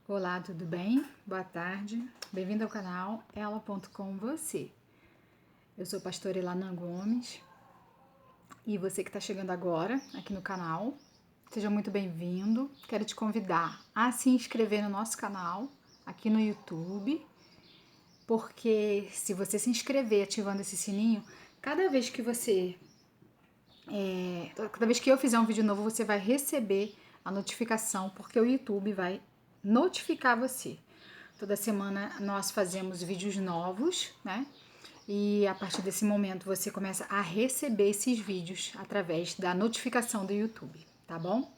Olá, tudo bem? Boa tarde. Bem-vindo ao canal Ela.com Você. Eu sou a pastora Elana Gomes e você que está chegando agora aqui no canal, seja muito bem-vindo. Quero te convidar a se inscrever no nosso canal aqui no YouTube, porque se você se inscrever ativando esse sininho, cada vez que eu fizer um vídeo novo, você vai receber a notificação, porque o YouTube vai notificar você. Toda semana nós fazemos vídeos novos, né? E a partir desse momento você começa a receber esses vídeos através da notificação do YouTube, tá bom?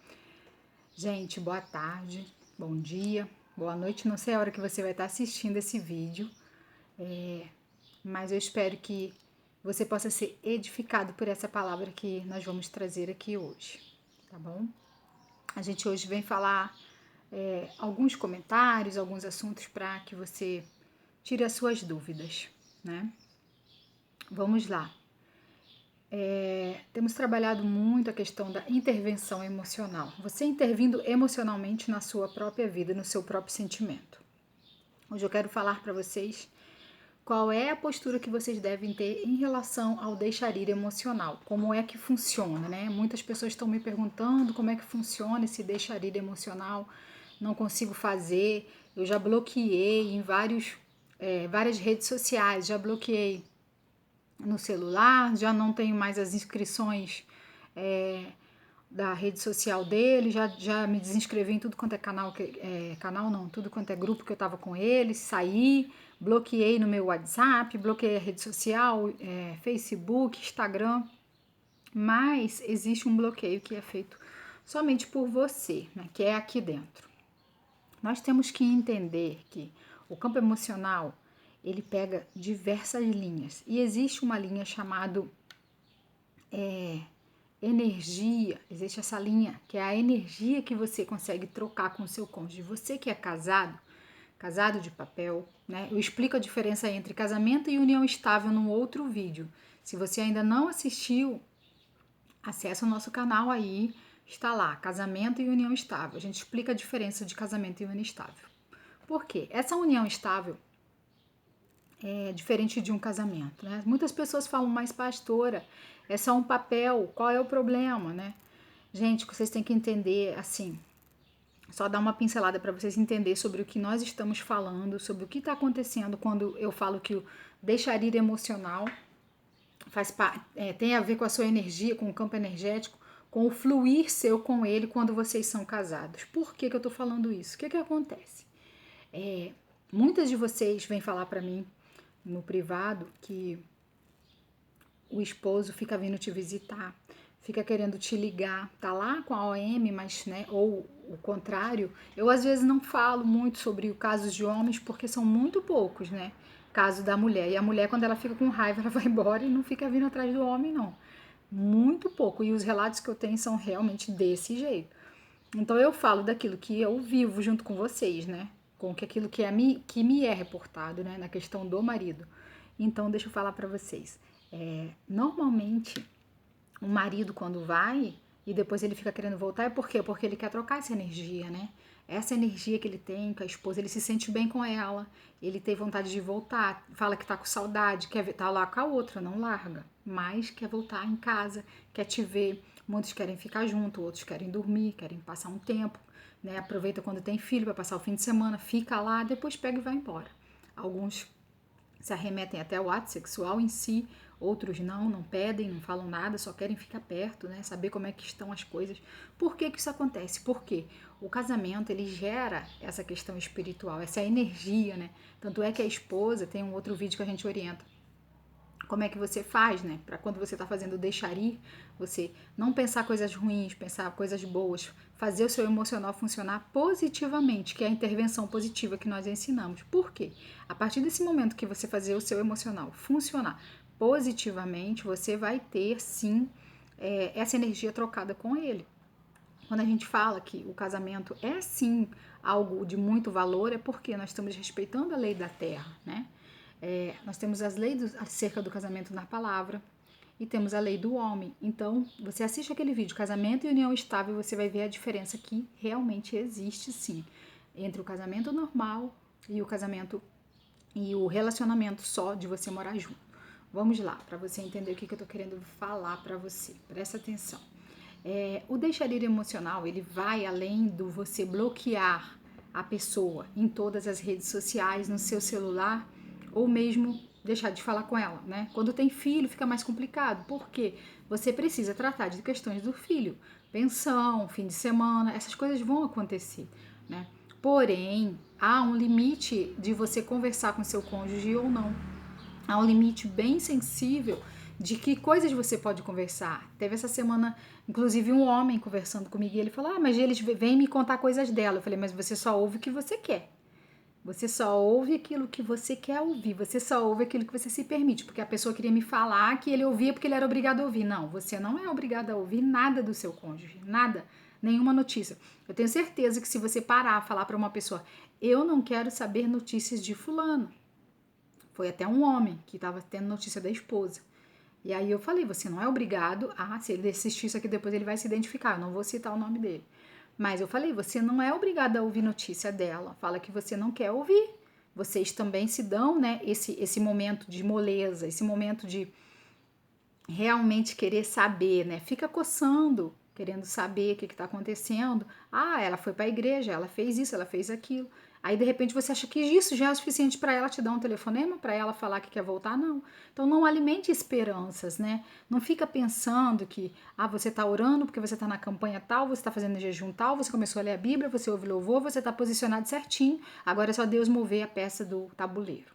Gente, boa tarde, bom dia, boa noite. Não sei a hora que você vai estar assistindo esse vídeo, mas eu espero que você possa ser edificado por essa palavra que nós vamos trazer aqui hoje, tá bom? A gente hoje vem falar alguns comentários, alguns assuntos para que você tire as suas dúvidas, né? Vamos lá. Temos trabalhado muito a questão da intervenção emocional. Você intervindo emocionalmente na sua própria vida, no seu próprio sentimento. Hoje eu quero falar para vocês qual é a postura que vocês devem ter em relação ao deixar ir emocional. Como é que funciona, né? Muitas pessoas estão me perguntando como é que funciona esse deixar ir emocional. Não consigo fazer. Eu já bloqueei em várias redes sociais, já bloqueei no celular, já não tenho mais as inscrições da rede social dele, já me desinscrevi em tudo quanto é canal, tudo quanto é grupo que eu tava com ele, saí, bloqueei no meu WhatsApp, bloqueei a rede social, Facebook, Instagram, mas existe um bloqueio que é feito somente por você, né, que é aqui dentro. Nós temos que entender que o campo emocional, ele pega diversas linhas. E existe uma linha chamada energia. Existe essa linha, que é a energia que você consegue trocar com o seu cônjuge. Você que é casado de papel, né? Eu explico a diferença entre casamento e união estável num outro vídeo. Se você ainda não assistiu, acesse o nosso canal aí, está lá, casamento e união estável. A gente explica a diferença de casamento e união estável. Por quê? Essa união estável é diferente de um casamento, né? Muitas pessoas falam, mas pastora, é só um papel, qual é o problema, né? Gente, vocês têm que entender, assim, só dar uma pincelada para vocês entenderem sobre o que nós estamos falando, sobre o que está acontecendo quando eu falo que o deixar ir emocional tem a ver com a sua energia, com o campo energético, com o fluir seu com ele quando vocês são casados. Por que eu tô falando isso? O que acontece? Muitas de vocês vêm falar para mim no privado que o esposo fica vindo te visitar, fica querendo te ligar, tá lá com a OM, mas, né, ou o contrário. Eu às vezes não falo muito sobre o caso de homens porque são muito poucos, né? Caso da mulher. E a mulher, quando ela fica com raiva, ela vai embora e não fica vindo atrás do homem, não. Muito pouco. E os relatos que eu tenho são realmente desse jeito. Então eu falo daquilo que eu vivo junto com vocês, né? Com aquilo que me é reportado, né? Na questão do marido. Então deixa eu falar para vocês. Normalmente o marido quando vai e depois ele fica querendo voltar, é por quê? Porque ele quer trocar essa energia, né? Essa energia que ele tem com a esposa, ele se sente bem com ela, ele tem vontade de voltar, fala que tá com saudade, quer estar lá com a outra, não larga, mas quer voltar em casa, quer te ver. Muitos querem ficar junto, outros querem dormir, querem passar um tempo, né? Aproveita quando tem filho para passar o fim de semana, fica lá, depois pega e vai embora. Alguns se arremetem até ao ato sexual em si, outros não pedem, não falam nada, só querem ficar perto, né? Saber como é que estão as coisas. Por que isso acontece? Porque o casamento, ele gera essa questão espiritual, essa energia, né? Tanto é que a esposa, tem um outro vídeo que a gente orienta, como é que você faz, né? Para quando você está fazendo deixar ir, você não pensar coisas ruins, pensar coisas boas, fazer o seu emocional funcionar positivamente, que é a intervenção positiva que nós ensinamos. Por quê? A partir desse momento que você fazer o seu emocional funcionar positivamente, você vai ter sim essa energia trocada com ele. Quando a gente fala que o casamento é sim algo de muito valor, é porque nós estamos respeitando a lei da terra, né? Nós temos as leis acerca do casamento na palavra e temos a lei do homem. Então, você assiste aquele vídeo, Casamento e União Estável, você vai ver a diferença que realmente existe sim. entre o casamento normal e o casamento e o relacionamento só de você morar junto. Vamos lá, para você entender o que eu tô querendo falar para você. Presta atenção. O deixar ir emocional, ele vai além do você bloquear a pessoa em todas as redes sociais, no seu celular, ou mesmo deixar de falar com ela, né? Quando tem filho fica mais complicado, porque você precisa tratar de questões do filho, pensão, fim de semana, essas coisas vão acontecer, né? Porém, há um limite de você conversar com seu cônjuge ou não. Há um limite bem sensível de que coisas você pode conversar. Teve essa semana, inclusive, um homem conversando comigo e ele falou: mas eles vêm me contar coisas dela. Eu falei: mas você só ouve o que você quer. Você só ouve aquilo que você quer ouvir. Você só ouve aquilo que você se permite. Porque a pessoa queria me falar que ele ouvia porque ele era obrigado a ouvir. Não, você não é obrigado a ouvir nada do seu cônjuge. Nada. Nenhuma notícia. Eu tenho certeza que se você parar, falar para uma pessoa: eu não quero saber notícias de fulano. Foi até um homem que estava tendo notícia da esposa. E aí eu falei: você não é obrigado a, se ele assistir isso aqui depois ele vai se identificar, eu não vou citar o nome dele. Mas eu falei: você não é obrigado a ouvir notícia dela, fala que você não quer ouvir. Vocês também se dão, né, esse momento de moleza, esse momento de realmente querer saber, né? Fica coçando, querendo saber o que está acontecendo. Ah, ela foi para a igreja, ela fez isso, ela fez aquilo. Aí, de repente, você acha que isso já é o suficiente para ela te dar um telefonema, para ela falar que quer voltar? Não. Então, não alimente esperanças, né? Não fica pensando que, você está orando porque você está na campanha tal, você está fazendo jejum tal, você começou a ler a Bíblia, você ouve louvor, você está posicionado certinho, agora é só Deus mover a peça do tabuleiro.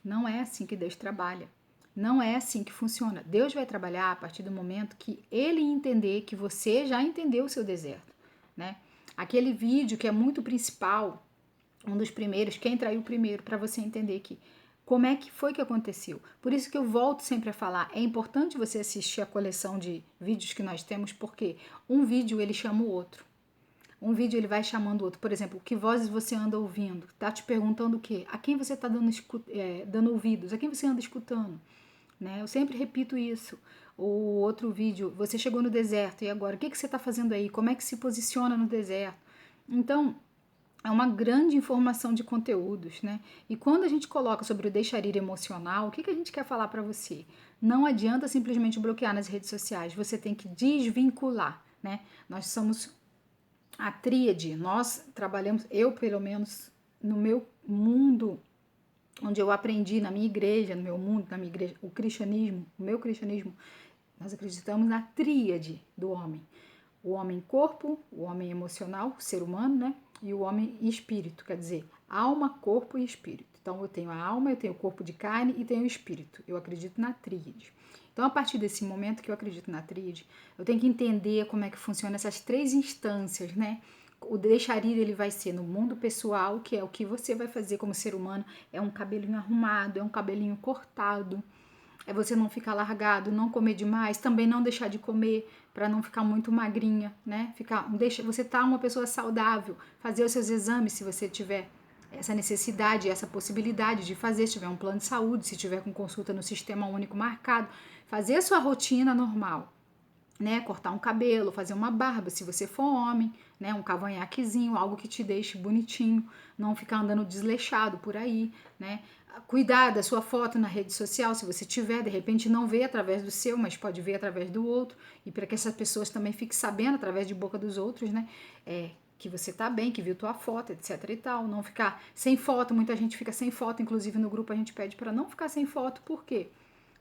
Não é assim que Deus trabalha. Não é assim que funciona. Deus vai trabalhar a partir do momento que ele entender que você já entendeu o seu deserto, né? Aquele vídeo que é muito principal, um dos primeiros, quem traiu primeiro, para você entender que como é que foi que aconteceu. Por isso que eu volto sempre a falar, é importante você assistir a coleção de vídeos que nós temos, porque um vídeo ele chama o outro. Um vídeo ele vai chamando o outro. Por exemplo, que vozes você anda ouvindo? Tá te perguntando o quê? A quem você está dando ouvidos? A quem você anda escutando? Né? Eu sempre repito isso. O outro vídeo, você chegou no deserto, e agora? O que você está fazendo aí? Como é que se posiciona no deserto? Então, é uma grande informação de conteúdos, né? E quando a gente coloca sobre o deixar ir emocional, o que a gente quer falar para você? Não adianta simplesmente bloquear nas redes sociais, você tem que desvincular, né? Nós somos a tríade, nós trabalhamos, eu pelo menos no meu mundo, onde eu aprendi na minha igreja, no meu mundo, na minha igreja, o meu cristianismo, nós acreditamos na tríade do homem. O homem corpo, o homem emocional, o ser humano, né? E o homem espírito, quer dizer, alma, corpo e espírito. Então eu tenho a alma, eu tenho o corpo de carne e tenho o espírito. Eu acredito na tríade. Então, a partir desse momento que eu acredito na tríade, eu tenho que entender como é que funciona essas três instâncias, né? O deixar ir, ele vai ser no mundo pessoal, que é o que você vai fazer como ser humano, é um cabelinho arrumado, é um cabelinho cortado, é você não ficar largado, não comer demais, também não deixar de comer para não ficar muito magrinha, né? Você tá uma pessoa saudável, fazer os seus exames se você tiver essa necessidade, essa possibilidade de fazer, se tiver um plano de saúde, se tiver com consulta no Sistema Único marcado, fazer a sua rotina normal, né? Cortar um cabelo, fazer uma barba, se você for homem, né? Um cavanhaquezinho, algo que te deixe bonitinho, não ficar andando desleixado por aí, né? Cuidar da sua foto na rede social, se você tiver, de repente não vê através do seu, mas pode ver através do outro, e para que essas pessoas também fiquem sabendo através de boca dos outros, né? Que você tá bem, que viu tua foto, etc e tal, não ficar sem foto, muita gente fica sem foto, inclusive no grupo a gente pede para não ficar sem foto, por quê?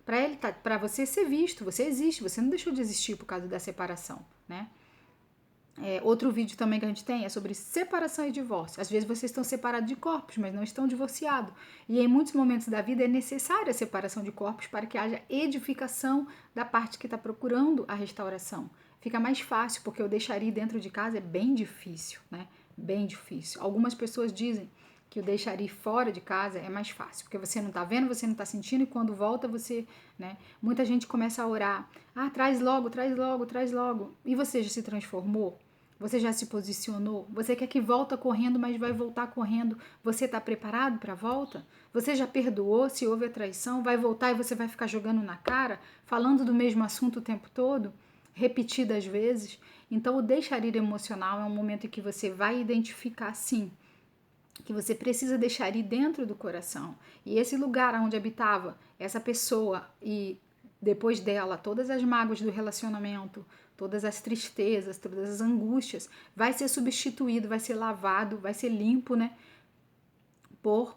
Para você ser visto, você existe, você não deixou de existir por causa da separação, né? Outro vídeo também que a gente tem é sobre separação e divórcio. Às vezes vocês estão separados de corpos, mas não estão divorciados. E em muitos momentos da vida é necessária a separação de corpos para que haja edificação da parte que está procurando a restauração. Fica mais fácil, porque o deixar ir dentro de casa é bem difícil, né? Bem difícil. Algumas pessoas dizem que o deixar ir fora de casa é mais fácil, porque você não está vendo, você não está sentindo, e quando volta você, né? Muita gente começa a orar, traz logo, traz logo, traz logo, e você já se transformou? Você já se posicionou? Você quer que volta correndo, mas vai voltar correndo? Você está preparado para a volta? Você já perdoou se houve a traição? Vai voltar e você vai ficar jogando na cara, falando do mesmo assunto o tempo todo? repetidas vezes. Então, o deixar ir emocional é um momento em que você vai identificar, sim, que você precisa deixar ir dentro do coração. E esse lugar onde habitava essa pessoa e depois dela, todas as mágoas do relacionamento, todas as tristezas, todas as angústias, vai ser substituído, vai ser lavado, vai ser limpo, né? Por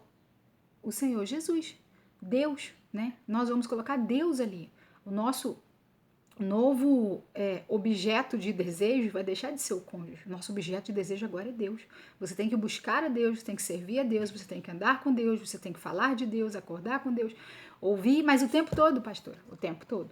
o Senhor Jesus, Deus, né? Nós vamos colocar Deus ali. O nosso novo objeto de desejo vai deixar de ser o cônjuge. Nosso objeto de desejo agora é Deus. Você tem que buscar a Deus, você tem que servir a Deus, você tem que andar com Deus, você tem que falar de Deus, acordar com Deus, ouvir, mas o tempo todo, pastor, o tempo todo.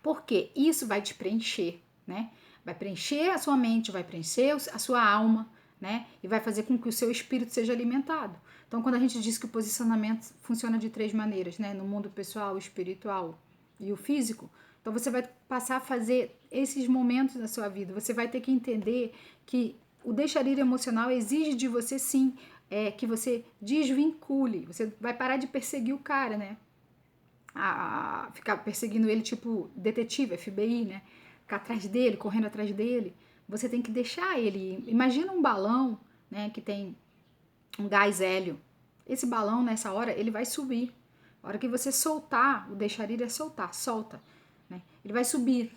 Porque isso vai te preencher, né? Vai preencher a sua mente, vai preencher a sua alma, né? E vai fazer com que o seu espírito seja alimentado. Então, quando a gente diz que o posicionamento funciona de 3 maneiras, né? No mundo pessoal, espiritual e o físico, então você vai passar a fazer esses momentos da sua vida. Você vai ter que entender que o deixar ir emocional exige de você, sim, que você desvincule. Você vai parar de perseguir o cara, né? A ficar perseguindo ele, tipo detetive, FBI, né? Ficar atrás dele, correndo atrás dele. Você tem que deixar ele ir. Imagina um balão, né? Que tem um gás hélio. Esse balão, nessa hora, ele vai subir. A hora que você soltar, o deixar ir é soltar, solta. Né? Ele vai subir.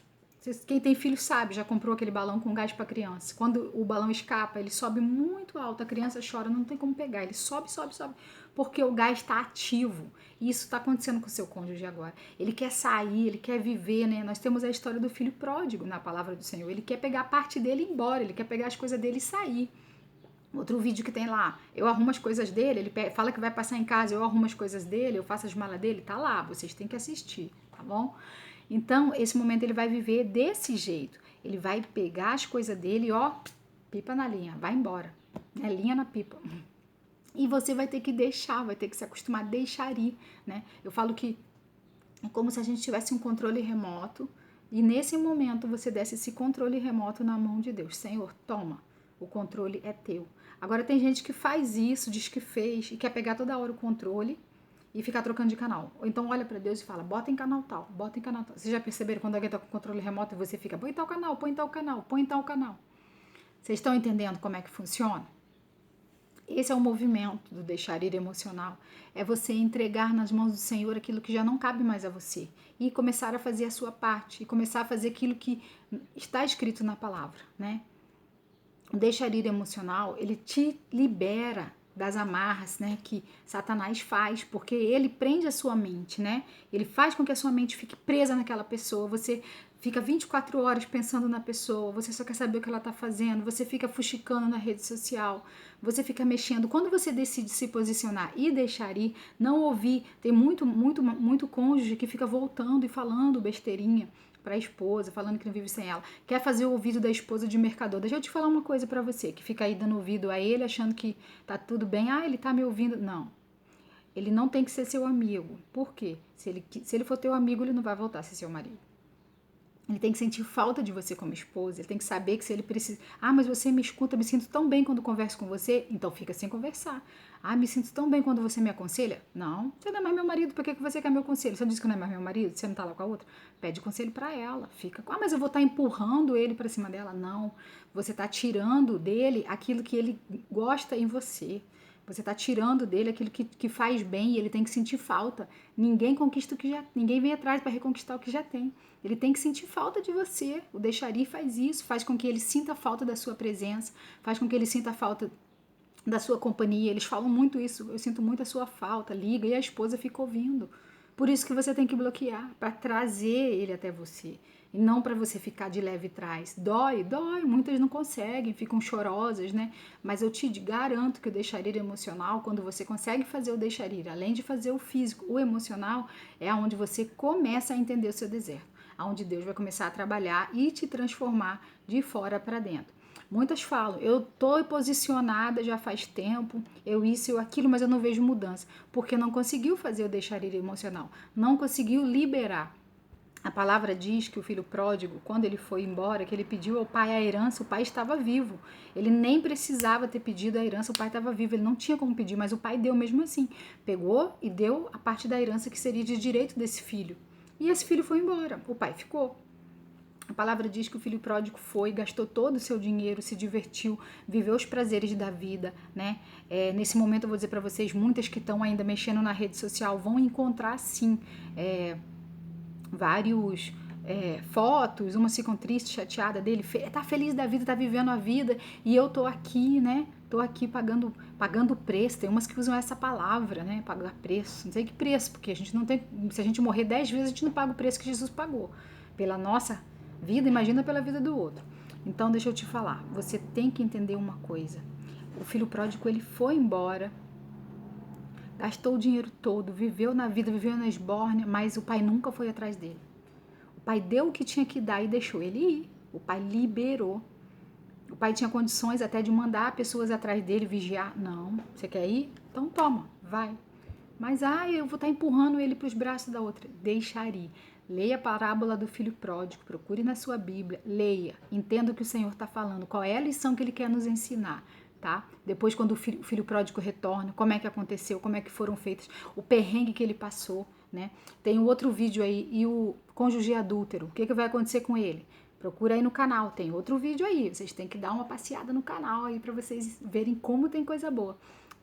Quem tem filho sabe, já comprou aquele balão com gás para criança. Quando o balão escapa, ele sobe muito alto, a criança chora, não tem como pegar. Ele sobe, sobe, sobe, porque o gás está ativo. E isso está acontecendo com o seu cônjuge agora. Ele quer sair, ele quer viver, né? Nós temos a história do filho pródigo na palavra do Senhor. Ele quer pegar a parte dele e ir embora, ele quer pegar as coisas dele e sair. Outro vídeo que tem lá, eu arrumo as coisas dele, ele fala que vai passar em casa, eu arrumo as coisas dele, eu faço as malas dele, tá lá, vocês têm que assistir, tá bom? Então, esse momento ele vai viver desse jeito. Ele vai pegar as coisas dele e, ó, pipa na linha, vai embora. É linha na pipa. E você vai ter que deixar, vai ter que se acostumar a deixar ir, né? Eu falo que é como se a gente tivesse um controle remoto e nesse momento você desse esse controle remoto na mão de Deus. Senhor, toma, o controle é teu. Agora tem gente que faz isso, diz que fez e quer pegar toda hora o controle e ficar trocando de canal. Ou então olha para Deus e fala, bota em canal tal, bota em canal tal. Vocês já perceberam quando alguém tá com controle remoto e você fica, põe tal canal, põe tal canal, põe tal canal. Vocês estão entendendo como é que funciona? Esse é o movimento do deixar ir emocional. É você entregar nas mãos do Senhor aquilo que já não cabe mais a você. E começar a fazer a sua parte. E começar a fazer aquilo que está escrito na palavra, né? O deixar ir emocional, ele te libera das amarras, né, que Satanás faz, porque ele prende a sua mente, né? Ele faz com que a sua mente fique presa naquela pessoa. Você fica 24 horas pensando na pessoa, você só quer saber o que ela tá fazendo, você fica fuxicando na rede social, você fica mexendo. Quando você decide se posicionar e deixar ir, não ouvir, tem muito cônjuge que fica voltando e falando besteirinha para a esposa, falando que não vive sem ela. Quer fazer o ouvido da esposa de mercador. Deixa eu te falar uma coisa para você, que fica aí dando ouvido a ele, achando que tá tudo bem. Ah, ele tá me ouvindo. Não. Ele não tem que ser seu amigo. Por quê? Se ele for teu amigo, ele não vai voltar a ser seu marido. Ele tem que sentir falta de você como esposa. Ele tem que saber que se ele precisa... Ah, mas você me escuta, me sinto tão bem quando converso com você. Então fica sem conversar. Ah, me sinto tão bem quando você me aconselha. Não, você não é mais meu marido. Por que você quer meu conselho? Você não disse que não é mais meu marido? Você não tá lá com a outra? Pede conselho pra ela. Fica... Ah, mas eu vou estar empurrando ele pra cima dela. Não. Você tá tirando dele aquilo que ele gosta em você. Você está tirando dele aquilo que faz bem e ele tem que sentir falta. Ninguém conquista o que já... Ninguém vem atrás para reconquistar o que já tem. Ele tem que sentir falta de você. O deixar ir faz isso, faz com que ele sinta falta da sua presença, faz com que ele sinta falta da sua companhia. Eles falam muito isso, eu sinto muito a sua falta, liga e a esposa fica ouvindo. Por isso que você tem que bloquear, para trazer ele até você. E não para você ficar de leve trás. Dói, muitas não conseguem, ficam chorosas, né? Mas eu te garanto que o deixar ir emocional, quando você consegue fazer o deixar ir, além de fazer o físico, o emocional, é onde você começa a entender o seu deserto. Onde Deus vai começar a trabalhar e te transformar de fora para dentro. Muitas falam, eu tô posicionada já faz tempo, eu isso, eu aquilo, mas eu não vejo mudança, porque não conseguiu fazer o deixar ir emocional, não conseguiu liberar. A palavra diz que o filho pródigo, quando ele foi embora, que ele pediu ao pai a herança, o pai estava vivo. Ele nem precisava ter pedido a herança, o pai estava vivo, ele não tinha como pedir, mas o pai deu mesmo assim. Pegou e deu a parte da herança que seria de direito desse filho. E esse filho foi embora, o pai ficou. A palavra diz que o filho pródigo foi, gastou todo o seu dinheiro, se divertiu, viveu os prazeres da vida, né? Nesse momento eu vou dizer para vocês, muitas que estão ainda mexendo na rede social vão encontrar sim vários fotos, umas ficam tristes, chateada dele, tá feliz da vida, tá vivendo a vida, e eu tô aqui, né? Tô aqui pagando preço. Tem umas que usam essa palavra, né? Pagar preço. Não sei que preço, porque a gente não tem. Se a gente morrer 10 vezes, a gente não paga o preço que Jesus pagou. Pela nossa vida, imagina pela vida do outro. Então, deixa eu te falar. Você tem que entender uma coisa. O filho pródigo, ele foi embora, gastou o dinheiro todo, viveu na vida, viveu na esbórnia, mas o pai nunca foi atrás dele. O pai deu o que tinha que dar e deixou ele ir. O pai liberou. O pai tinha condições até de mandar pessoas atrás dele vigiar. Não, você quer ir? Então toma, vai. Mas eu vou estar empurrando ele para os braços da outra. Deixar ir. Leia a parábola do filho pródigo, procure na sua Bíblia, leia, entenda o que o Senhor está falando, qual é a lição que ele quer nos ensinar, tá? Depois, quando o filho pródigo retorna, como é que aconteceu, como é que foram feitas, o perrengue que ele passou, né? Tem um outro vídeo aí, e o cônjuge adúltero, o que vai acontecer com ele? Procura aí no canal, tem outro vídeo aí, vocês têm que dar uma passeada no canal aí para vocês verem como tem coisa boa.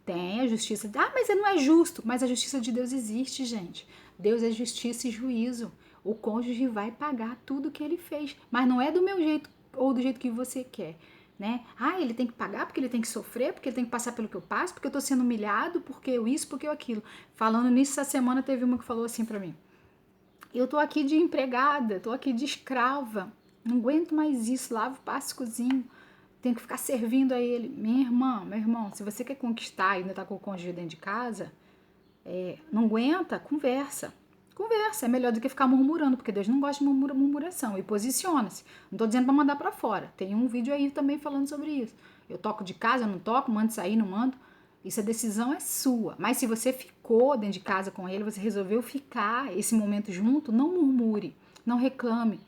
Tem a justiça, mas não é justo, mas a justiça de Deus existe, gente. Deus é justiça e juízo. O cônjuge vai pagar tudo que ele fez, mas não é do meu jeito ou do jeito que você quer, né? Ele tem que pagar porque ele tem que sofrer, porque ele tem que passar pelo que eu passo, porque eu tô sendo humilhado, porque eu isso, porque eu aquilo. Falando nisso, essa semana teve uma que falou assim pra mim: eu tô aqui de empregada, tô aqui de escrava, não aguento mais isso, lavo, passo, cozinho, tenho que ficar servindo a ele. Minha irmã, meu irmão, se você quer conquistar e ainda tá com o cônjuge dentro de casa, não aguenta, conversa. Conversa, é melhor do que ficar murmurando, porque Deus não gosta de murmuração. E posiciona-se. Não tô dizendo para mandar para fora. Tem um vídeo aí também falando sobre isso. Eu toco de casa, eu não toco, mando sair, não mando. Isso, a decisão é sua. Mas se você ficou dentro de casa com ele, você resolveu ficar esse momento junto, não murmure, não reclame.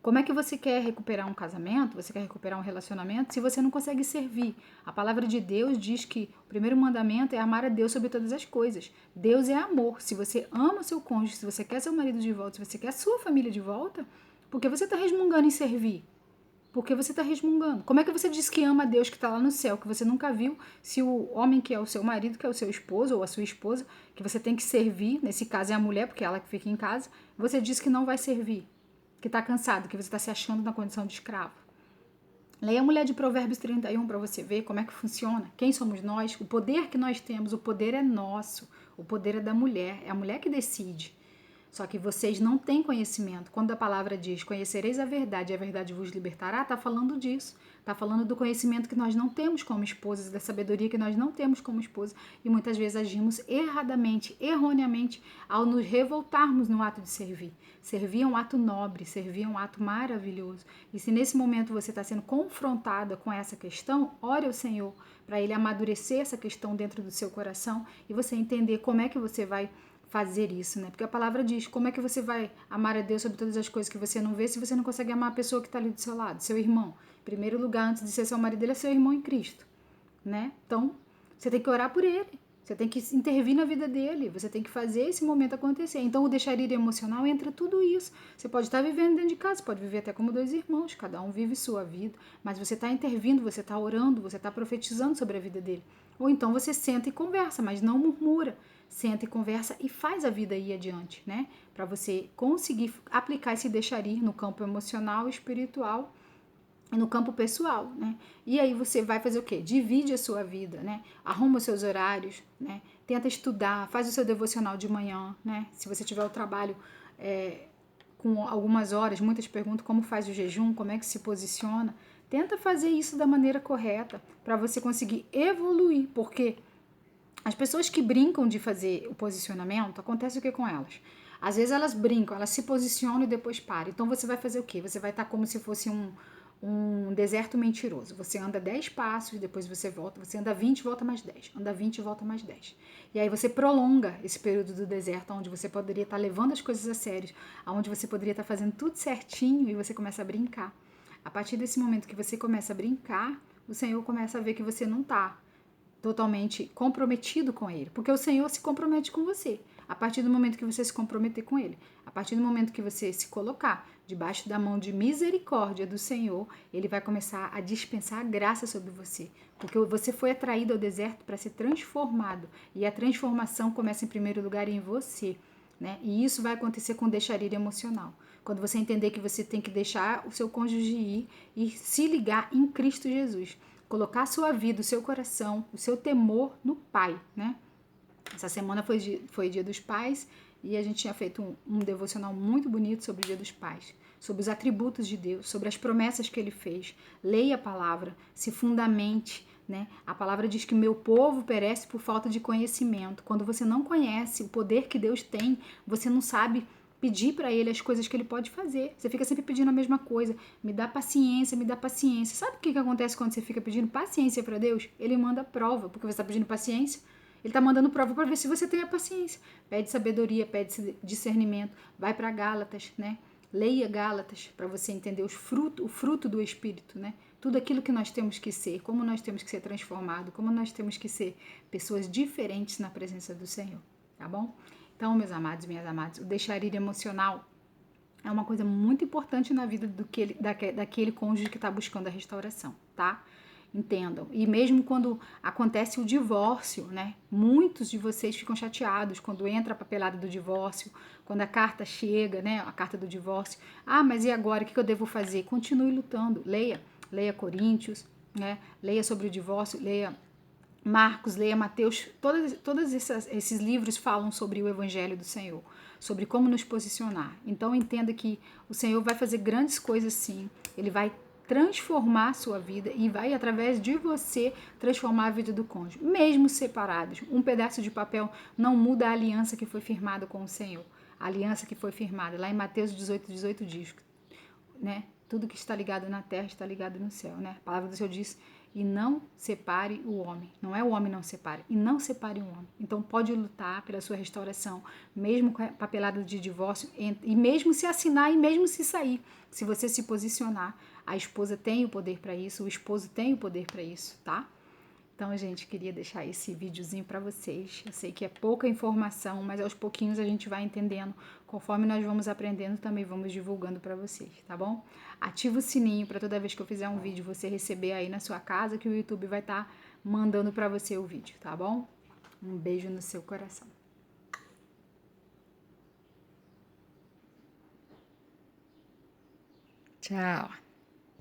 Como é que você quer recuperar um casamento, você quer recuperar um relacionamento, se você não consegue servir? A palavra de Deus diz que o primeiro mandamento é amar a Deus sobre todas as coisas. Deus é amor. Se você ama seu cônjuge, se você quer seu marido de volta, se você quer sua família de volta, por que você está resmungando em servir? Por que você está resmungando? Como é que você diz que ama a Deus que está lá no céu, que você nunca viu, se o homem que é o seu marido, que é o seu esposo ou a sua esposa, que você tem que servir, nesse caso é a mulher, porque é ela que fica em casa, você diz que não vai servir? Que está cansado, que você está se achando na condição de escravo. Leia a mulher de Provérbios 31 para você ver como é que funciona. Quem somos nós? O poder que nós temos, o poder é nosso. O poder é da mulher. É a mulher que decide. Só que vocês não têm conhecimento. Quando a palavra diz, conhecereis a verdade e a verdade vos libertará, está falando disso. Está falando do conhecimento que nós não temos como esposas, da sabedoria que nós não temos como esposa. E muitas vezes agimos erradamente, erroneamente, ao nos revoltarmos no ato de servir. Servir é um ato nobre, servir é um ato maravilhoso. E se nesse momento você está sendo confrontada com essa questão, ore ao Senhor para Ele amadurecer essa questão dentro do seu coração e você entender como é que você vai fazer isso, né? Porque a palavra diz, como é que você vai amar a Deus sobre todas as coisas que você não vê se você não consegue amar a pessoa que está ali do seu lado, seu irmão. Em primeiro lugar, antes de ser seu marido, ele é seu irmão em Cristo, né? Então, você tem que orar por ele, você tem que intervir na vida dele, você tem que fazer esse momento acontecer. Então, o deixar ir emocional entra tudo isso. Você pode estar vivendo dentro de casa, pode viver até como dois irmãos, cada um vive sua vida, mas você está intervindo, você está orando, você está profetizando sobre a vida dele. Ou então você senta e conversa, mas não murmura. Senta e conversa e faz a vida ir adiante, né? Para você conseguir aplicar esse deixar ir no campo emocional, espiritual e no campo pessoal, né? E aí você vai fazer o quê? Divide a sua vida, né? Arruma os seus horários, né? Tenta estudar, faz o seu devocional de manhã, né? Se você tiver o trabalho com algumas horas, muitas perguntam como faz o jejum, como é que se posiciona. Tenta fazer isso da maneira correta para você conseguir evoluir, porque as pessoas que brincam de fazer o posicionamento, acontece o que com elas? Às vezes elas brincam, elas se posicionam e depois param. Então você vai fazer o quê? Você vai estar como se fosse um deserto mentiroso. Você anda 10 passos, depois você volta, você anda 20 e volta mais 10. Anda 20 e volta mais 10. E aí você prolonga esse período do deserto, onde você poderia estar levando as coisas a sério, onde você poderia estar fazendo tudo certinho e você começa a brincar. A partir desse momento que você começa a brincar, o Senhor começa a ver que você não está totalmente comprometido com ele, porque o Senhor se compromete com você. A partir do momento que você se comprometer com ele, a partir do momento que você se colocar debaixo da mão de misericórdia do Senhor, ele vai começar a dispensar a graça sobre você, porque você foi atraído ao deserto para ser transformado, e a transformação começa em primeiro lugar em você, né? E isso vai acontecer com deixaria emocional. Quando você entender que você tem que deixar o seu cônjuge ir e se ligar em Cristo Jesus, colocar a sua vida, o seu coração, o seu temor no Pai, né? Essa semana foi Dia dos Pais e a gente tinha feito um devocional muito bonito sobre o Dia dos Pais, sobre os atributos de Deus, sobre as promessas que ele fez. Leia a palavra, se fundamente, né? A palavra diz que meu povo perece por falta de conhecimento. Quando você não conhece o poder que Deus tem, você não sabe pedir para ele as coisas que ele pode fazer. Você fica sempre pedindo a mesma coisa. Me dá paciência, me dá paciência. Sabe o que acontece quando você fica pedindo paciência para Deus? Ele manda prova, porque você está pedindo paciência. Ele está mandando prova para ver se você tem a paciência. Pede sabedoria, pede discernimento. Vai para Gálatas, né? Leia Gálatas para você entender o fruto do Espírito, né? Tudo aquilo que nós temos que ser, como nós temos que ser transformados, como nós temos que ser pessoas diferentes na presença do Senhor, tá bom? Então, meus amados e minhas amadas, o deixar ir emocional é uma coisa muito importante na vida daquele cônjuge que está buscando a restauração, tá? Entendam. E mesmo quando acontece o divórcio, né? Muitos de vocês ficam chateados quando entra a papelada do divórcio, quando a carta chega, né? A carta do divórcio. Ah, mas e agora? O que eu devo fazer? Continue lutando. Leia Coríntios, né? Leia sobre o divórcio, leia Marcos, leia Mateus, todos esses livros falam sobre o Evangelho do Senhor, sobre como nos posicionar. Então entenda que o Senhor vai fazer grandes coisas sim, Ele vai transformar a sua vida e vai, através de você, transformar a vida do cônjuge. Mesmo separados, um pedaço de papel não muda a aliança que foi firmada com o Senhor. A aliança que foi firmada, lá em Mateus 18 diz, né? Tudo que está ligado na terra está ligado no céu, né? A palavra do Senhor diz, e não separe o homem. Não é o homem não separe, e não separe o homem. Então pode lutar pela sua restauração, mesmo com a papelada de divórcio, e mesmo se assinar e mesmo se sair. Se você se posicionar, a esposa tem o poder para isso, o esposo tem o poder para isso, tá? Então, gente, queria deixar esse videozinho para vocês. Eu sei que é pouca informação, mas aos pouquinhos a gente vai entendendo. Conforme nós vamos aprendendo, também vamos divulgando para vocês, tá bom? Ativa o sininho para toda vez que eu fizer um vídeo você receber aí na sua casa, que o YouTube vai estar mandando para você o vídeo, tá bom? Um beijo no seu coração. Tchau!